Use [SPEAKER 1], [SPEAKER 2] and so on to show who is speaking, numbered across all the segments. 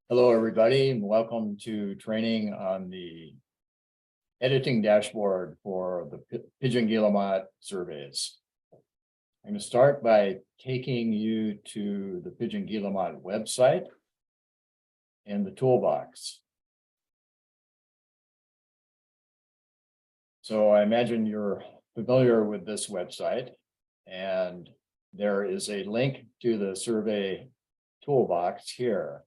[SPEAKER 1] Hello, everybody, and welcome to training on the editing dashboard for the Pigeon Guillemot surveys. I'm going to start by taking you to the Pigeon Guillemot website and the toolbox. So I imagine you're familiar with this website, and there is a link to the survey toolbox here.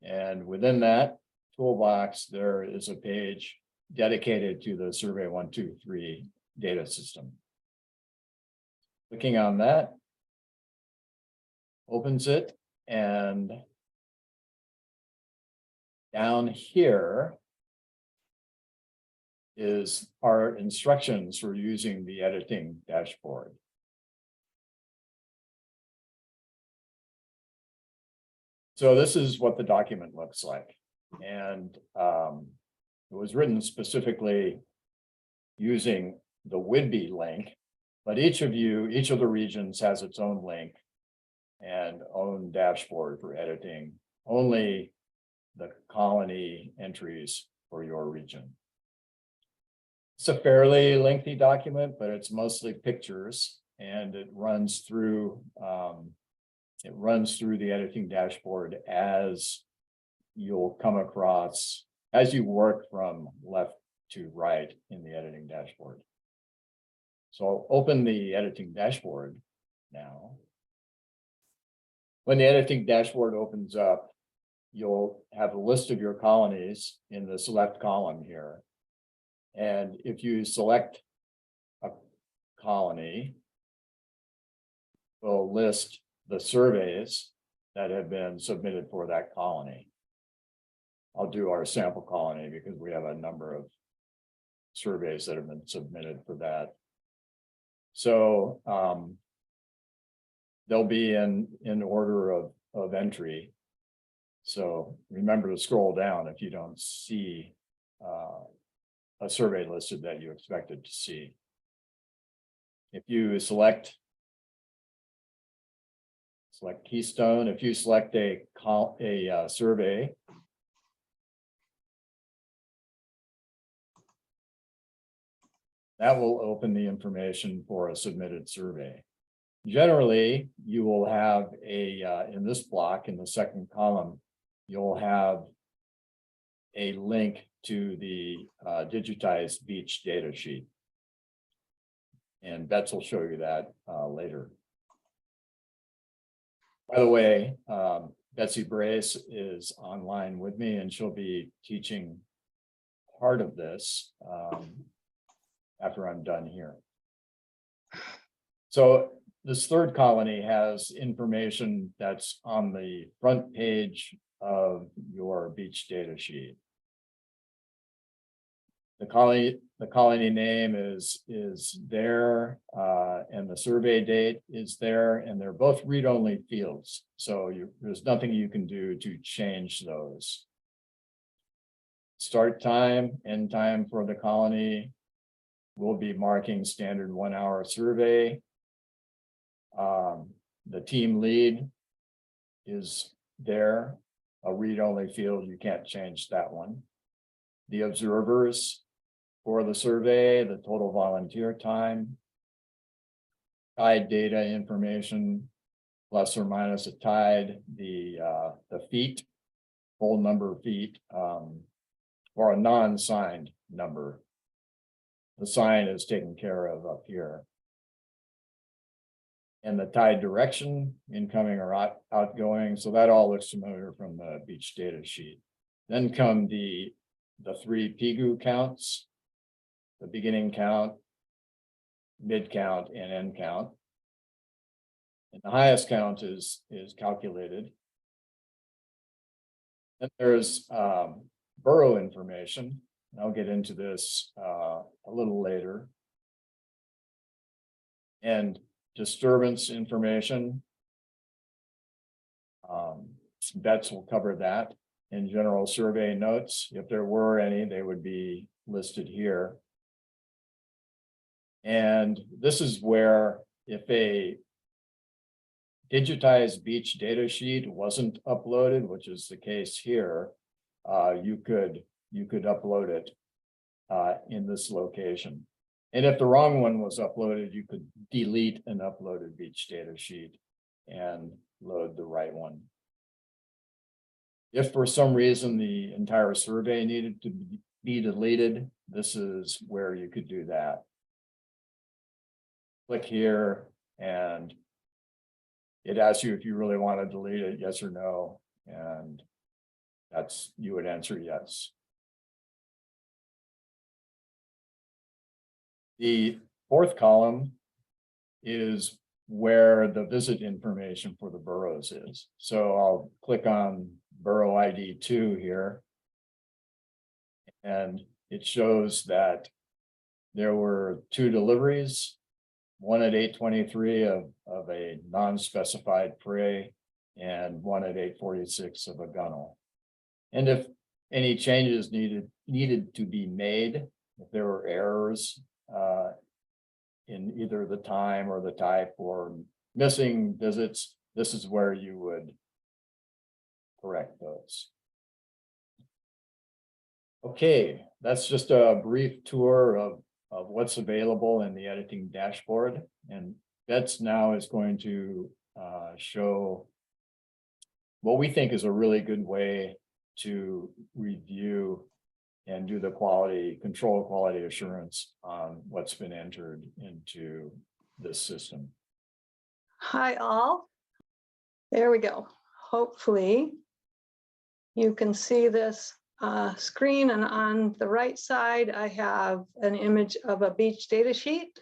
[SPEAKER 1] And within that toolbox, there is a page dedicated to the Survey123 data system. Clicking on that opens it, and down here is our instructions for using the editing dashboard. So this is what the document looks like. And it was written specifically using the Whidbey link, but each of the regions has its own link and own dashboard for editing only the colony entries for your region. It's a fairly lengthy document, but it's mostly pictures, and it runs through the editing dashboard as you'll come across as you work from left to right in the editing dashboard. So I'll open the editing dashboard now. When the editing dashboard opens up, you'll have a list of your colonies in this left column here. And if you select a colony, we'll list the surveys that have been submitted for that colony. I'll do our sample colony because we have a number of surveys that have been submitted for that. So they'll be in order of entry. So remember to scroll down if you don't see a survey listed that you expected to see. If you select Keystone, if you select a survey, that will open the information for a submitted survey. Generally, you will have in this block, in the second column, you'll have a link to the digitized beach data sheet. And Betsy will show you that later. By the way, Betsy Brace is online with me, and she'll be teaching part of this after I'm done here. So this third colony has information that's on the front page of your beach data sheet. The colony name is there, and the survey date is there, and they're both read-only fields. So there's nothing you can do to change those. Start time, end time for the colony. We'll be marking standard 1 hour survey. The team lead is there, a read-only field. You can't change that one. The observers for the survey, the total volunteer time, tide data information, plus or minus a tide, the feet, whole number of feet, or a non-signed number. The sign is taken care of up here. And the tide direction, incoming or outgoing. So that all looks familiar from the beach data sheet. Then come the 3 PIGU counts, the beginning count, mid count, and end count. And the highest count is calculated. Then there's burrow information. And I'll get into this a little later. And disturbance information. Bets will cover that. In general survey notes, if there were any, they would be listed here. And this is where if a digitized beach data sheet wasn't uploaded, which is the case here, you could upload it in this location. And if the wrong one was uploaded, you could delete an uploaded beach data sheet and load the right one. If for some reason the entire survey needed to be deleted, this is where you could do that. Click here and it asks you if you really want to delete it, yes or no. And you would answer yes. The fourth column is where the visit information for the burrows is. So I'll click on burrow ID 2 here. And it shows that there were 2 deliveries, one at 8:23 of a non-specified prey and one at 8:46 of a gunnel. And if any changes needed to be made, if there were errors in either the time or the type or missing visits, this is where you would correct those. Okay, that's just a brief tour of what's available in the editing dashboard. And Bets now is going to show what we think is a really good way to review and do the quality assurance on what's been entered into this system.
[SPEAKER 2] Hi all. There we go. Hopefully you can see this screen, and on the right side I have an image of a beach data sheet,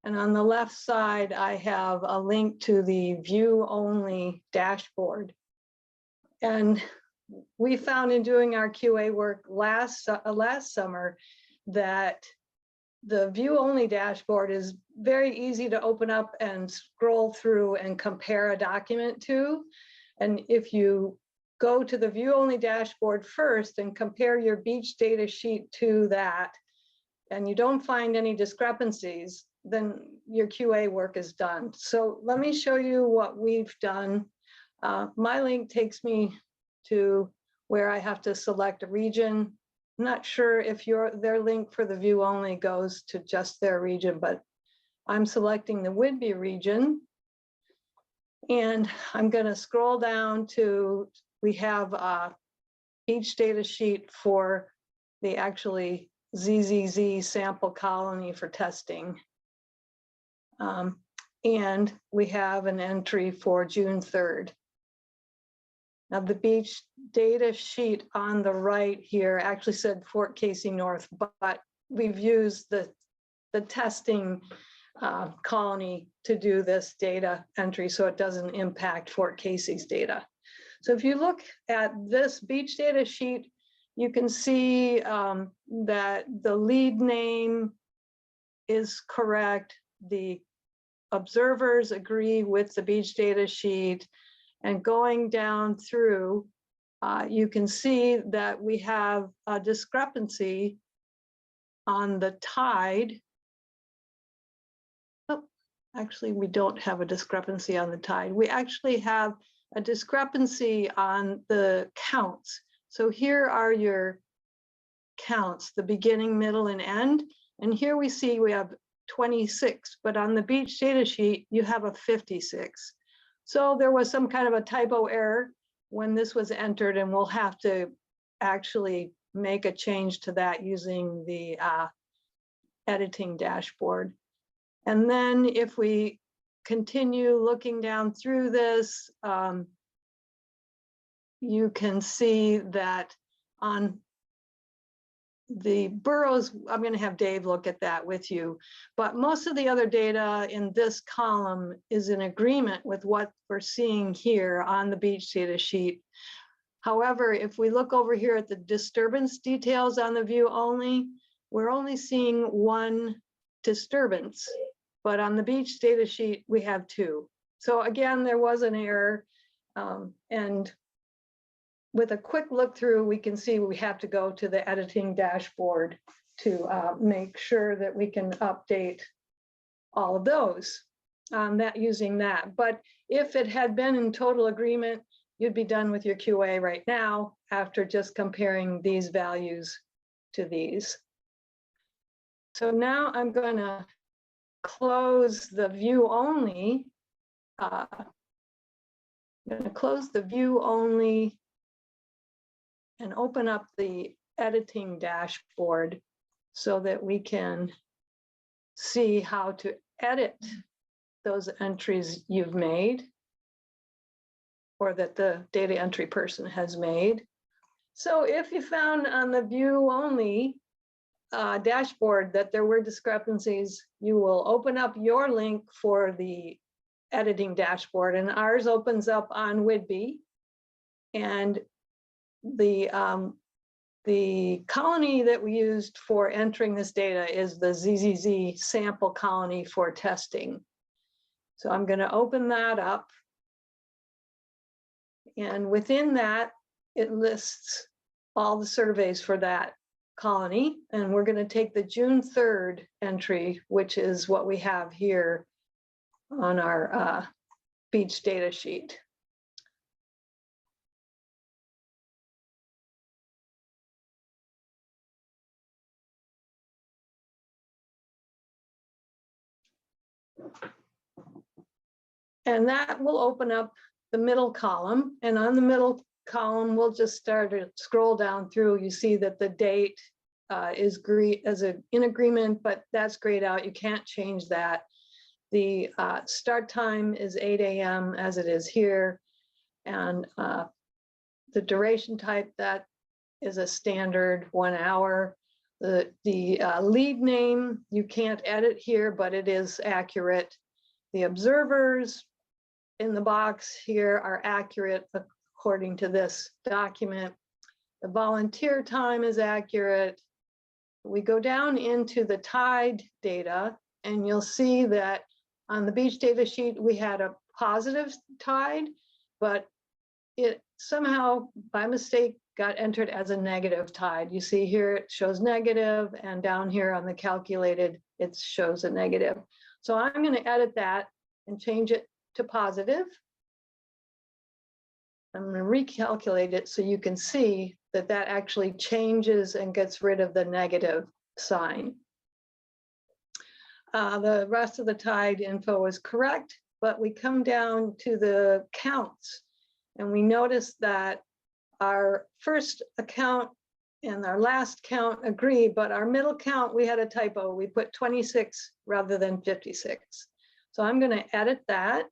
[SPEAKER 2] and on the left side I have a link to the view only dashboard. And we found in doing our QA work last summer that the view only dashboard is very easy to open up and scroll through and compare a document to. And if you go to the view only dashboard first and compare your beach data sheet to that, and you don't find any discrepancies, then your QA work is done. So let me show you what we've done. My link takes me to where I have to select a region. I'm not sure if their link for the view only goes to just their region, but I'm selecting the Whidbey region. And I'm going to scroll down to, we have a beach data sheet for the actually ZZZ sample colony for testing. And we have an entry for June 3rd. Now the beach data sheet on the right here actually said Fort Casey North, but we've used the testing colony to do this data entry, so it doesn't impact Fort Casey's data. So if you look at this beach data sheet, you can see that the lead name is correct. The observers agree with the beach data sheet. And going down through, you can see that we have a discrepancy on the tide. Oh, actually, we don't have a discrepancy on the tide. We actually have a discrepancy on the counts. So here are your counts, the beginning, middle, and end. And here we see we have 26, but on the beach data sheet, you have a 56. So there was some kind of a typo error when this was entered, and we'll have to actually make a change to that using the editing dashboard. And then if we continue looking down through this, you can see that on the burrows, I'm going to have Dave look at that with you, but most of the other data in this column is in agreement with what we're seeing here on the beach data sheet. However, if we look over here at the disturbance details on the view only, we're only seeing 1 disturbance, but on the beach data sheet, we have 2. So again, there was an error, and with a quick look through, we can see we have to go to the editing dashboard to make sure that we can update all of those. on that, using that. But if it had been in total agreement, you'd be done with your QA right now after just comparing these values to these. So now I'm going to close the view only. I'm going to close the view only and open up the editing dashboard so that we can see how to edit those entries you've made or that the data entry person has made. So if you found on the view only dashboard that there were discrepancies, you will open up your link for the editing dashboard, and ours opens up on Whidbey. And the colony that we used for entering this data is the ZZZ sample colony for testing. So I'm going to open that up. And within that, it lists all the surveys for that colony. And we're going to take the June 3rd entry, which is what we have here on our beach data sheet. And that will open up the middle column. And on the middle column, we'll just start to scroll down through. You see that the date is in agreement, but that's grayed out. You can't change that. The start time is 8 a.m. as it is here. And the duration type, that is a standard 1 hour. The lead name, you can't edit here, but it is accurate. The observers in the box here are accurate according to this document. The volunteer time is accurate. We go down into the tide data, and you'll see that on the beach data sheet, we had a positive tide, but it somehow by mistake got entered as a negative tide. You see here it shows negative, and down here on the calculated, it shows a negative. So I'm going to edit that and change it to positive. I'm going to recalculate it so you can see that that actually changes and gets rid of the negative sign. The rest of the tide info is correct, but we come down to the counts, and we notice that our first account and our last count agree, but our middle count, we had a typo. We put 26 rather than 56. So I'm going to edit that,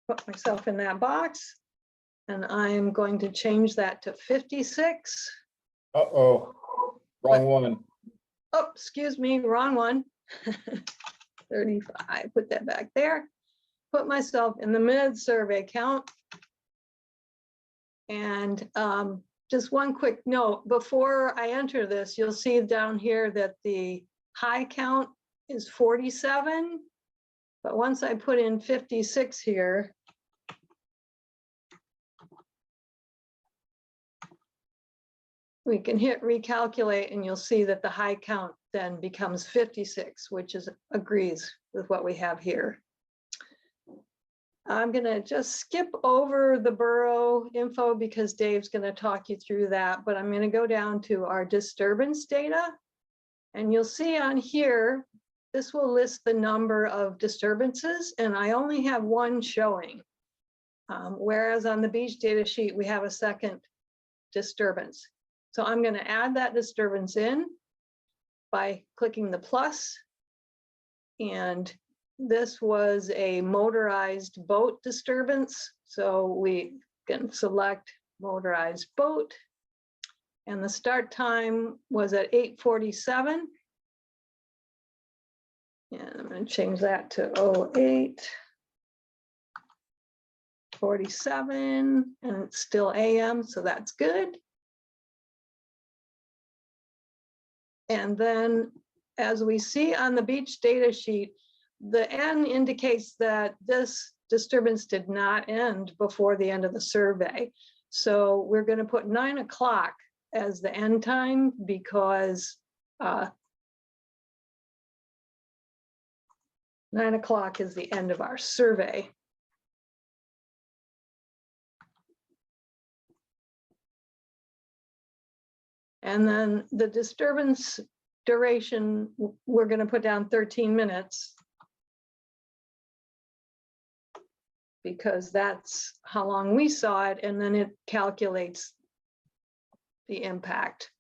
[SPEAKER 2] put myself in that box, and I'm going to change that to 56.
[SPEAKER 1] Uh-oh, wrong one.
[SPEAKER 2] Oh, excuse me, wrong one. 35, put that back there. Put myself in the mid-survey count. And just one quick note, before I enter this, you'll see down here that the high count is 47. But once I put in 56 here, we can hit recalculate, and you'll see that the high count then becomes 56, which agrees with what we have here. I'm going to just skip over the burrow info because Dave's going to talk you through that, but I'm going to go down to our disturbance data, and you'll see on here, this will list the number of disturbances, and I only have one showing. Whereas on the beach data sheet, we have a second disturbance. So I'm going to add that disturbance in by clicking the plus. And this was a motorized boat disturbance. So we can select motorized boat. And the start time was at 8:47. And I'm going to change that to 08:47, and it's still AM, so that's good. And then as we see on the beach data sheet, the N indicates that this disturbance did not end before the end of the survey. So we're going to put 9 o'clock as the end time because 9 o'clock is the end of our survey. And then the disturbance duration, we're going to put down 13 minutes. Because that's how long we saw it, and then it calculates the impact.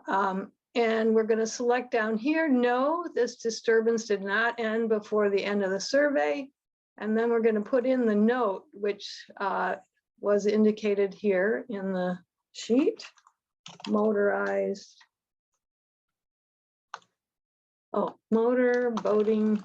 [SPEAKER 2] And we're going to select down here, no, this disturbance did not end before the end of the survey. And then we're going to put in the note, which was indicated here in the sheet, motorized. Oh, motor boating.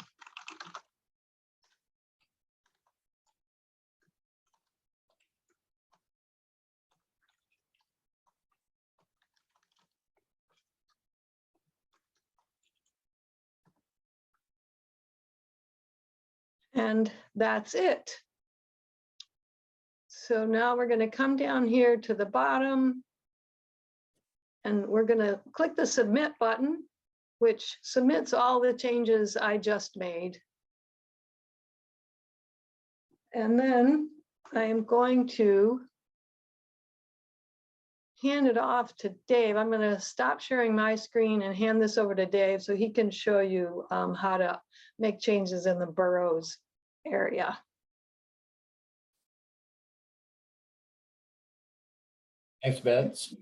[SPEAKER 2] And that's it. So now we're going to come down here to the bottom. And we're going to click the submit button, which submits all the changes I just made. And then I am going to hand it off to Dave. I'm going to stop sharing my screen and hand this over to Dave so he can show you how to make changes in the burrows area.
[SPEAKER 1] Thanks, Bets.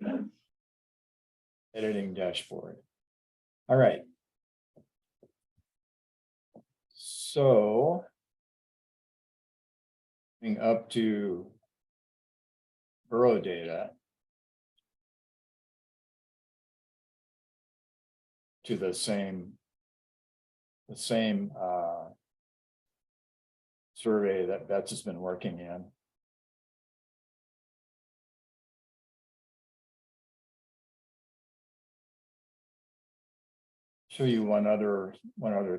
[SPEAKER 1] Editing dashboard. All right. So getting up to burrow data to the same survey that Bets has been working in. Show you one other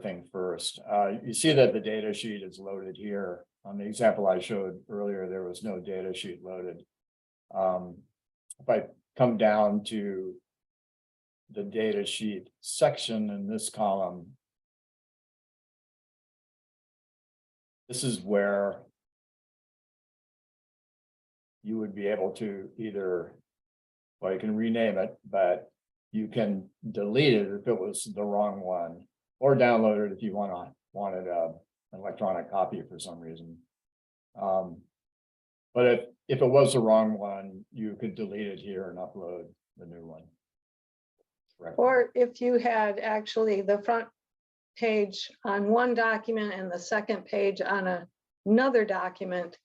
[SPEAKER 1] thing first. You see that the data sheet is loaded here. On the example I showed earlier, there was no data sheet loaded. If I come down to the data sheet section in this column, this is where you would be able to either, well, you can rename it, but you can delete it if it was the wrong one, or download it if you wanted an electronic copy for some reason. But if it was the wrong one, you could delete it here and upload the new one. Correct.
[SPEAKER 2] Or if you had actually the front page on one document and the second page on another document,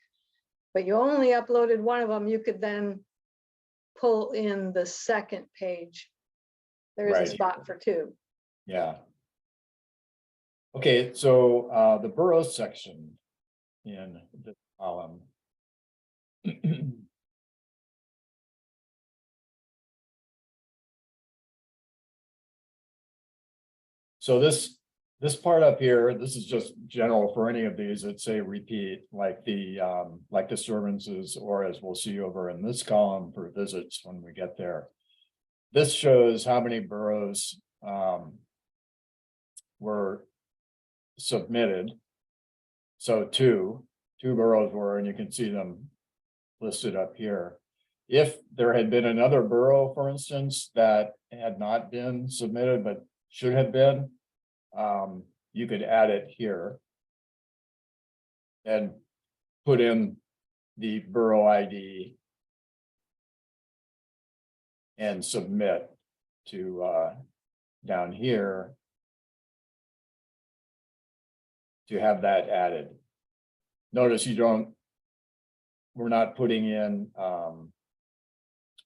[SPEAKER 2] but you only uploaded one of them, you could then pull in the second page. There is
[SPEAKER 1] Right.
[SPEAKER 2] a spot for two.
[SPEAKER 1] Yeah. Okay, so the burrow section in the column. So this part up here, this is just general for any of these that say repeat, like the disturbances, or as we'll see over in this column for visits when we get there. This shows how many burrows were submitted. So two burrows were, and you can see them listed up here. If there had been another burrow, for instance, that had not been submitted but should have been, you could add it here and put in the burrow ID and submit to down here to have that added. Notice we're not putting in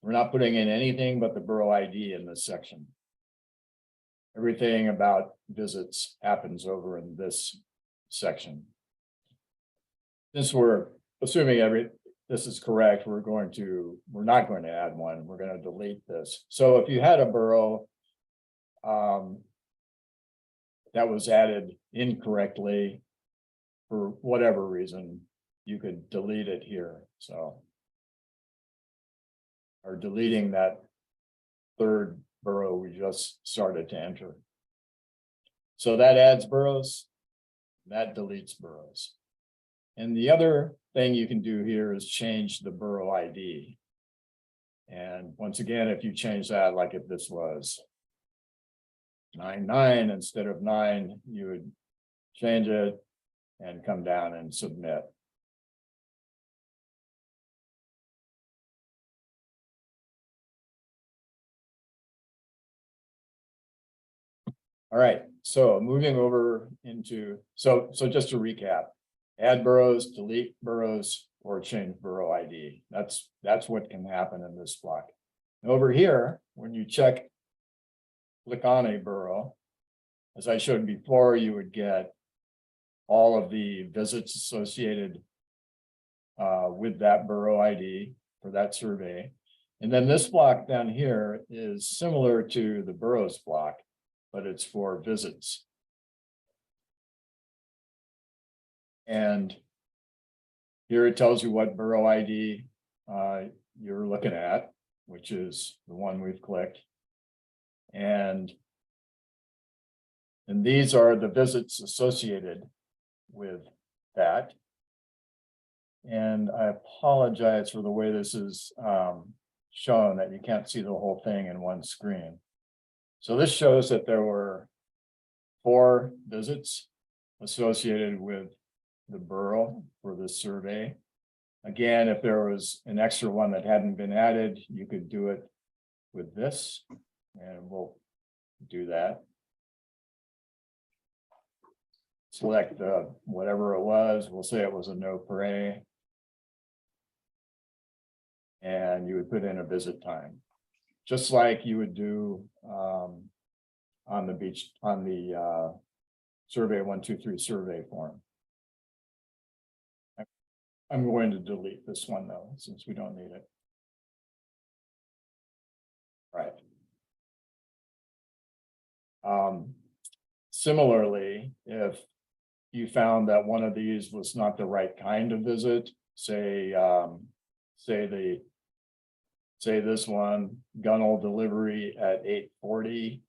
[SPEAKER 1] anything but the burrow ID in this section. Everything about visits happens over in this section. Since we're assuming this is correct, we're not going to add one. We're going to delete this. So if you had a burrow that was added incorrectly for whatever reason, you could delete it here. So, or deleting that third burrow we just started to enter. So that adds burrows. That deletes burrows. And the other thing you can do here is change the burrow ID. And once again, if you change that, like if this was 99 instead of 9, you would change it and come down and submit. All right, so moving over into, so just to recap, add burrows, delete burrows, or change burrow ID. That's what can happen in this block. Over here, when you click on a burrow, as I showed before, you would get all of the visits associated with that burrow ID for that survey. And then this block down here is similar to the burrows block, but it's for visits. And here it tells you what burrow ID you're looking at, which is the one we've clicked. And these are the visits associated with that. And I apologize for the way this is shown, that you can't see the whole thing in one screen. So this shows that there were 4 visits associated with the burrow for this survey. Again, if there was an extra one that hadn't been added, you could do it with this, and we'll do that. Select whatever it was. We'll say it was a no prey. And you would put in a visit time, just like you would do on the beach, on the Survey123 Survey Form. I'm going to delete this one though, since we don't need it. Right. Similarly, if you found that one of these was not the right kind of visit, say this one, gunnel delivery at 8:40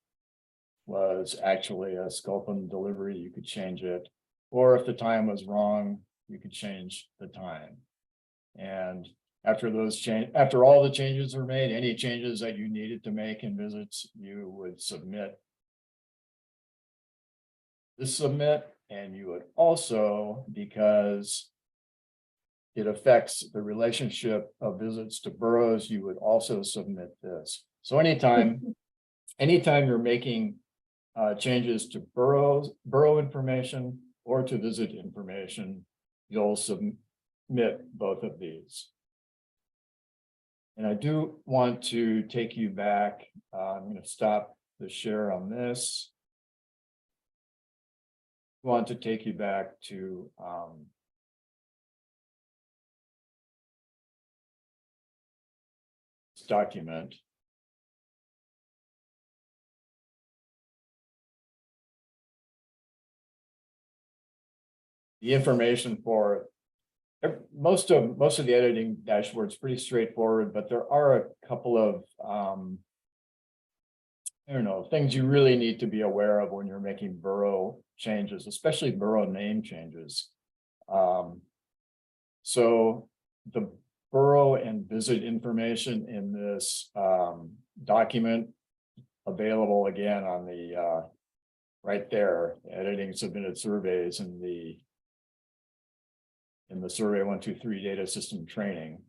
[SPEAKER 1] was actually a sculpin delivery, you could change it. Or if the time was wrong, you could change the time. And after all the changes are made, any changes that you needed to make in visits, you would submit this submit, and you would also, because it affects the relationship of visits to burrows, you would also submit this. So anytime you're making changes to burrow information or to visit information, you'll submit both of these. And I do want to take you back. I'm going to stop the share on this. I want to take you back to this document. The information for most of the editing dashboard is pretty straightforward, but there are a couple of I don't know, things you really need to be aware of when you're making burrow changes, especially burrow name changes. So the burrow and visit information in this document, available again on the right there, editing submitted surveys in the Survey123 data system training.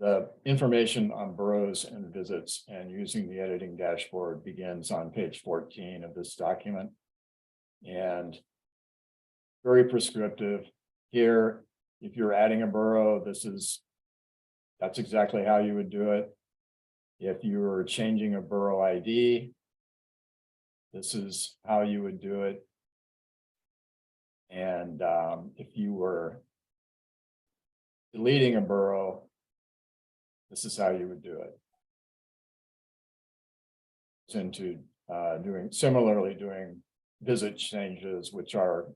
[SPEAKER 1] The information on burrows and visits and using the editing dashboard begins on page 14 of this document. And very prescriptive here. If you're adding a burrow, that's exactly how you would do it. If you were changing a burrow ID, this is how you would do it. And if you were deleting a burrow, this is how you would do it. It's into doing visit changes, which are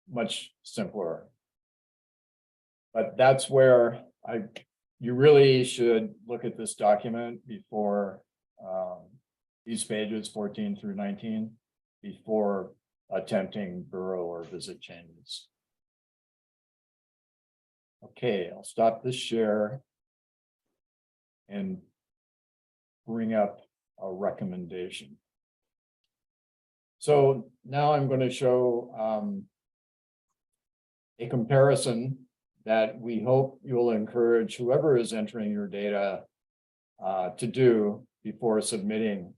[SPEAKER 1] much simpler. But that's where you really should look at this document before these pages 14 through 19, before attempting burrow or visit changes. Okay, I'll stop this share and bring up a recommendation. So now I'm going to show a comparison that we hope you'll encourage whoever is entering your data to do before submitting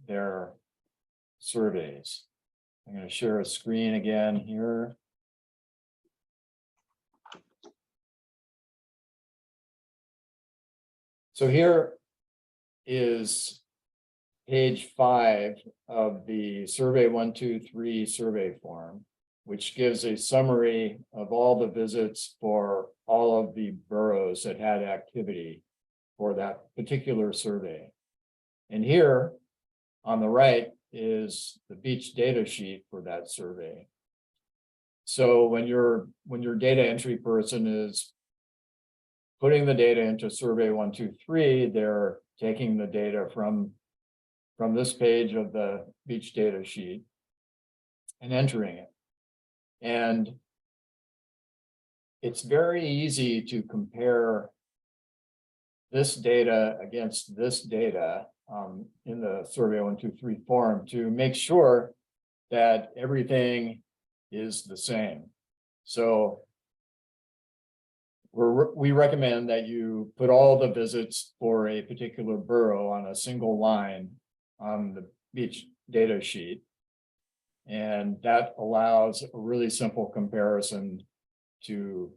[SPEAKER 1] their surveys. I'm going to share a screen again here. So here is page 5 of the Survey123 Survey Form, which gives a summary of all the visits for all of the boroughs that had activity for that particular survey. And here on the right is the beach data sheet for that survey. So when your data entry person is putting the data into Survey123, they're taking the data from this page of the beach data sheet and entering it. And it's very easy to compare this data against this data in the Survey123 form to make sure that everything is the same. So we recommend that you put all the visits for a particular borough on a single line on the beach data sheet. And that allows a really simple comparison to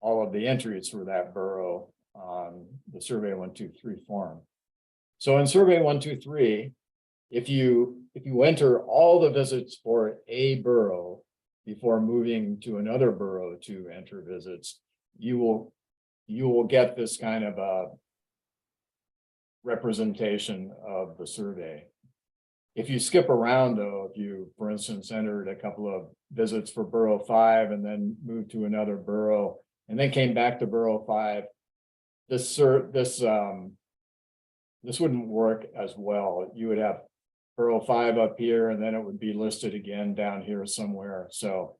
[SPEAKER 1] all of the entries for that borough on the Survey123 form. So in Survey123, if you enter all the visits for a borough before moving to another borough to enter visits, you will get this kind of a representation of the survey. If you skip around though, if you, for instance, entered a couple of visits for borough 5 and then moved to another borough and then came back to borough 5, this wouldn't work as well. You would have borough 5 up here and then it would be listed again down here somewhere. So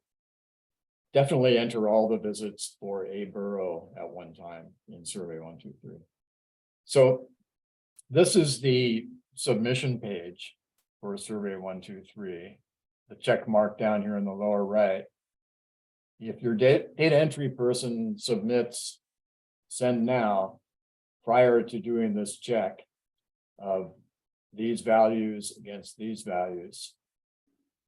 [SPEAKER 1] definitely enter all the visits for a borough at one time in Survey123. So this is the submission page for Survey123, the check mark down here in the lower right. If your data entry person submits send now prior to doing this check of these values against these values,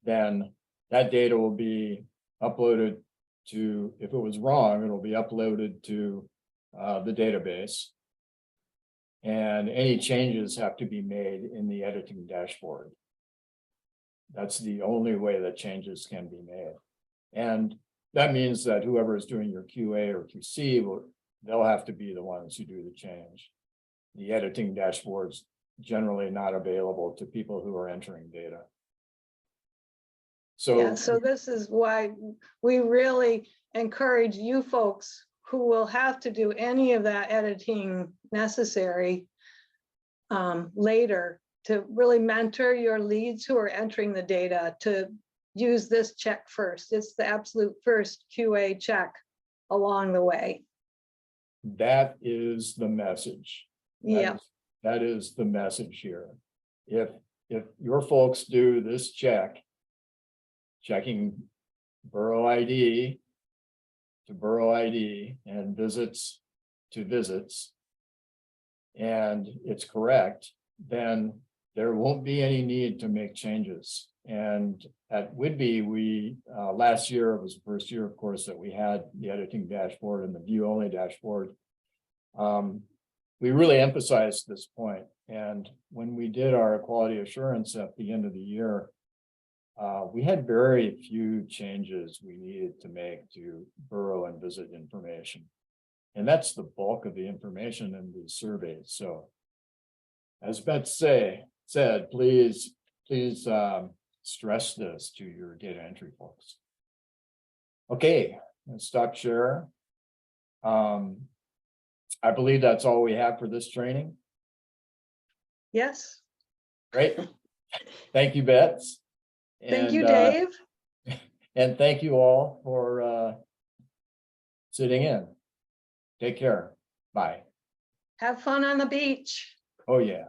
[SPEAKER 1] then that data will be uploaded to, if it was wrong, it'll be uploaded to the database. And any changes have to be made in the editing dashboard. That's the only way that changes can be made. And that means that whoever is doing your QA or QC, they'll have to be the ones who do the change. The editing dashboard's generally not available to people who are entering data. So,
[SPEAKER 2] yeah, so this is why we really encourage you folks who will have to do any of that editing necessary later to really mentor your leads who are entering the data to use this check first. It's the absolute first QA check along the way.
[SPEAKER 1] that is the message.
[SPEAKER 2] Yeah.
[SPEAKER 1] That is the message here. If your folks do this check, checking borough ID to borough ID and visits to visits, and it's correct, then there won't be any need to make changes. And at Whidbey, we last year, it was the first year, of course, that we had the editing dashboard and the view only dashboard. We really emphasized this point. And when we did our quality assurance at the end of the year, we had very few changes we needed to make to borough and visit information. And that's the bulk of the information in these surveys. So as Beth said, please stress this to your data entry folks. Okay, let's stop share. I believe that's all we have for this training.
[SPEAKER 2] Yes.
[SPEAKER 1] Great. Thank you, Beth.
[SPEAKER 2] Thank you,
[SPEAKER 1] And,
[SPEAKER 2] Dave.
[SPEAKER 1] and thank you all for sitting in. Take care. Bye.
[SPEAKER 2] Have fun on the beach.
[SPEAKER 1] Oh, yeah.